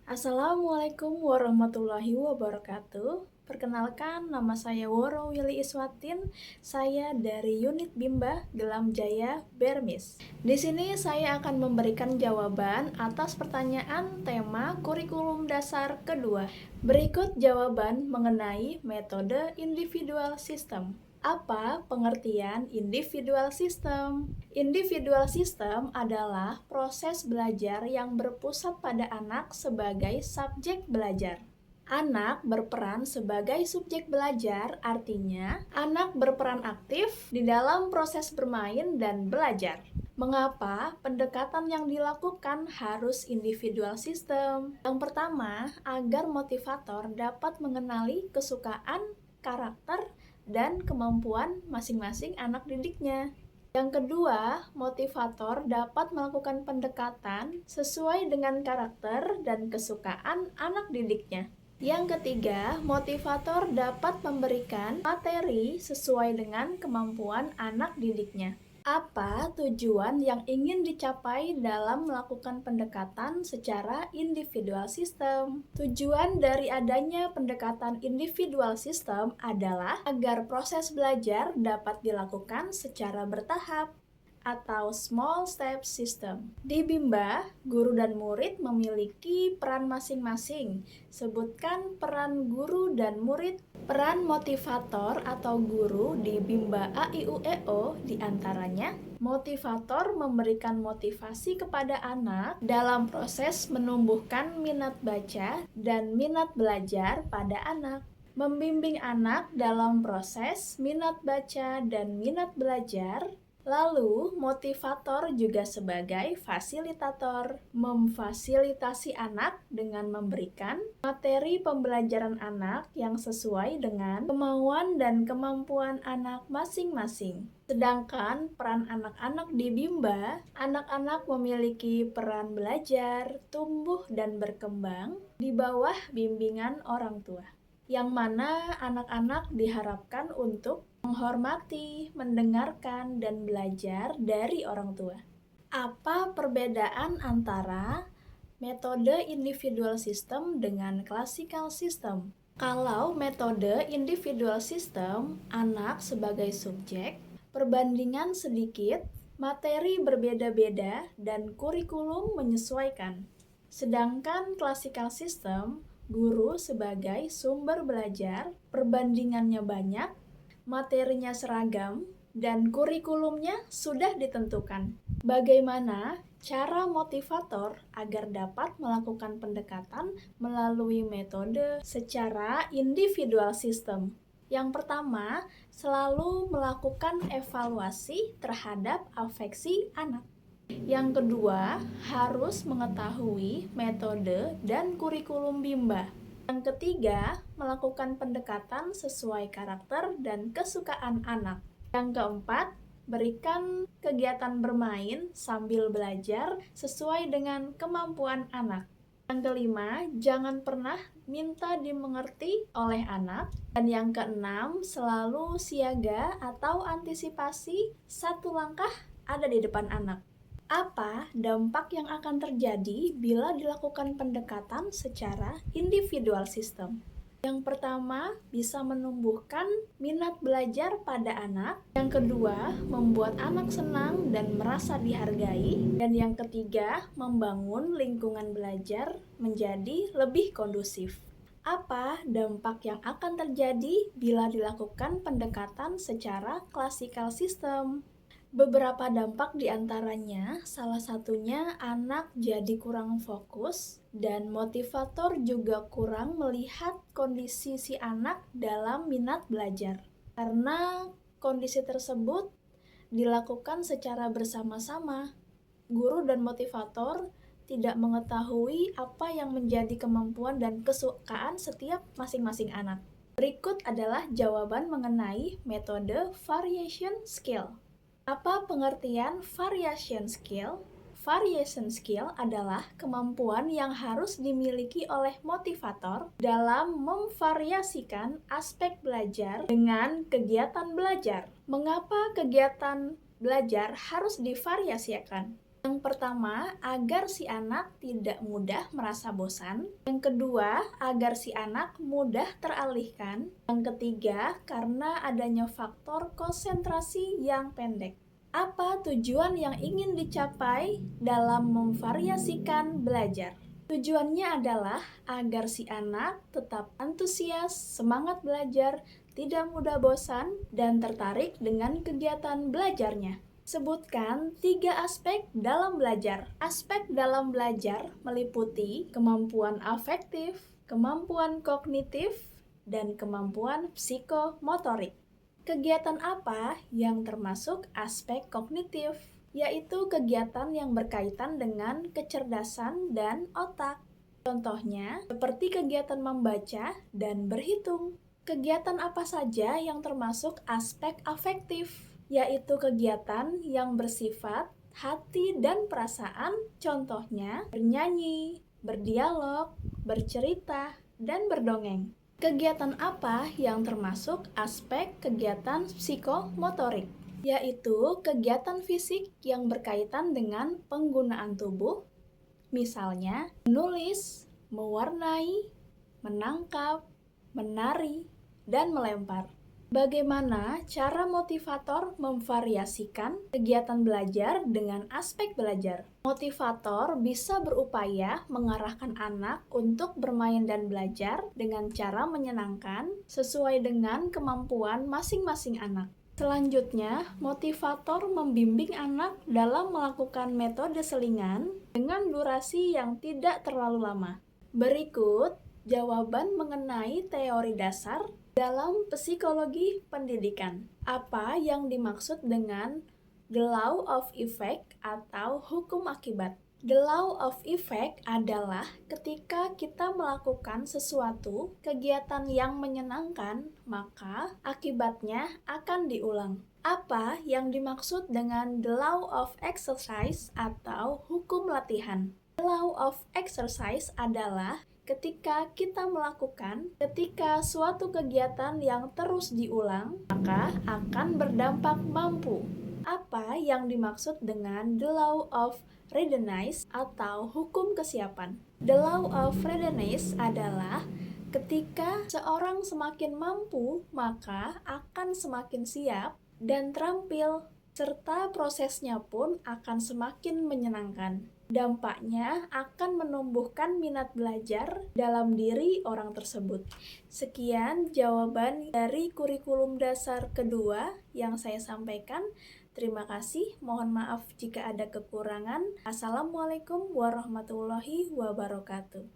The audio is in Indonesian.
Assalamualaikum warahmatullahi wabarakatuh. Perkenalkan, nama saya Woro Willy Iswatin. Saya dari unit Bimba Gelam Jaya Bermis. Di sini saya akan memberikan jawaban atas pertanyaan tema kurikulum dasar kedua. Berikut jawaban mengenai metode individual system. Apa pengertian individual system? Individual system adalah proses belajar yang berpusat pada anak sebagai subjek belajar. Anak berperan sebagai subjek belajar, artinya anak berperan aktif di dalam proses bermain dan belajar. Mengapa pendekatan yang dilakukan harus individual system? Yang pertama, agar motivator dapat mengenali kesukaan, karakter, dan kemampuan masing-masing anak didiknya. Yang kedua, motivator dapat melakukan pendekatan sesuai dengan karakter dan kesukaan anak didiknya. Yang ketiga, motivator dapat memberikan materi sesuai dengan kemampuan anak didiknya. Apa tujuan yang ingin dicapai dalam melakukan pendekatan secara individual system? Tujuan dari adanya pendekatan individual system adalah agar proses belajar dapat dilakukan secara bertahap atau small step system. Di Bimba, guru dan murid memiliki peran masing-masing. Sebutkan peran guru dan murid. Peran motivator atau guru di Bimba AIUEO diantaranya motivator memberikan motivasi kepada anak dalam proses menumbuhkan minat baca dan minat belajar pada anak. Membimbing anak dalam proses minat baca dan minat belajar. Lalu, motivator juga sebagai fasilitator, memfasilitasi anak dengan memberikan materi pembelajaran anak yang sesuai dengan kemauan dan kemampuan anak masing-masing. Sedangkan peran anak-anak di Bimba, anak-anak memiliki peran belajar, tumbuh, dan berkembang di bawah bimbingan orang tua, yang mana anak-anak diharapkan untuk menghormati, mendengarkan, dan belajar dari orang tua. Apa perbedaan antara metode individual system dengan classical system? Kalau metode individual system, anak sebagai subjek, perbandingan sedikit, materi berbeda-beda, dan kurikulum menyesuaikan. Sedangkan classical system, guru sebagai sumber belajar, perbandingannya banyak, materinya seragam, dan kurikulumnya sudah ditentukan. Bagaimana cara motivator agar dapat melakukan pendekatan melalui metode secara individual system? Yang pertama, selalu melakukan evaluasi terhadap afeksi anak. Yang kedua, harus mengetahui metode dan kurikulum Bimba. Yang ketiga, melakukan pendekatan sesuai karakter dan kesukaan anak. Yang keempat, berikan kegiatan bermain sambil belajar sesuai dengan kemampuan anak. Yang kelima, jangan pernah minta dimengerti oleh anak. Dan yang keenam, selalu siaga atau antisipasi satu langkah ada di depan anak. Apa dampak yang akan terjadi bila dilakukan pendekatan secara individual system? Yang pertama, bisa menumbuhkan minat belajar pada anak. Yang kedua, membuat anak senang dan merasa dihargai. Dan yang ketiga, membangun lingkungan belajar menjadi lebih kondusif. Apa dampak yang akan terjadi bila dilakukan pendekatan secara classical system? Beberapa dampak diantaranya, salah satunya anak jadi kurang fokus dan motivator juga kurang melihat kondisi si anak dalam minat belajar. Karena kondisi tersebut dilakukan secara bersama-sama. Guru dan motivator tidak mengetahui apa yang menjadi kemampuan dan kesukaan setiap masing-masing anak. Berikut adalah jawaban mengenai metode variation skill. Apa pengertian variation skill? Variation skill adalah kemampuan yang harus dimiliki oleh motivator dalam memvariasikan aspek belajar dengan kegiatan belajar. Mengapa kegiatan belajar harus divariasikan? Yang pertama, agar si anak tidak mudah merasa bosan. Yang kedua, agar si anak mudah teralihkan. Yang ketiga, karena adanya faktor konsentrasi yang pendek. Apa tujuan yang ingin dicapai dalam memvariasikan belajar? Tujuannya adalah agar si anak tetap antusias, semangat belajar, tidak mudah bosan, dan tertarik dengan kegiatan belajarnya. Sebutkan 3 aspek dalam belajar. Aspek dalam belajar meliputi kemampuan afektif, kemampuan kognitif, dan kemampuan psikomotorik. Kegiatan apa yang termasuk aspek kognitif? Yaitu kegiatan yang berkaitan dengan kecerdasan dan otak. Contohnya, seperti kegiatan membaca dan berhitung. Kegiatan apa saja yang termasuk aspek afektif? Yaitu kegiatan yang bersifat hati dan perasaan, contohnya bernyanyi, berdialog, bercerita, dan berdongeng. Kegiatan apa yang termasuk aspek kegiatan psikomotorik? Yaitu kegiatan fisik yang berkaitan dengan penggunaan tubuh, misalnya menulis, mewarnai, menangkap, menari, dan melempar. Bagaimana cara motivator memvariasikan kegiatan belajar dengan aspek belajar? Motivator bisa berupaya mengarahkan anak untuk bermain dan belajar dengan cara menyenangkan sesuai dengan kemampuan masing-masing anak. Selanjutnya, motivator membimbing anak dalam melakukan metode selingan dengan durasi yang tidak terlalu lama. Berikut jawaban mengenai teori dasar dalam psikologi pendidikan. Apa yang dimaksud dengan the law of effect atau hukum akibat? The law of effect adalah ketika kita melakukan sesuatu kegiatan yang menyenangkan, maka akibatnya akan diulang. Apa yang dimaksud dengan the law of exercise atau hukum latihan? The law of exercise adalah ketika suatu kegiatan yang terus diulang, maka akan berdampak mampu. Apa yang dimaksud dengan the law of readiness atau hukum kesiapan? The law of readiness adalah ketika seorang semakin mampu, maka akan semakin siap dan terampil, serta prosesnya pun akan semakin menyenangkan. Dampaknya akan menumbuhkan minat belajar dalam diri orang tersebut. Sekian jawaban dari kurikulum dasar kedua yang saya sampaikan. Terima kasih, mohon maaf jika ada kekurangan. Assalamualaikum warahmatullahi wabarakatuh.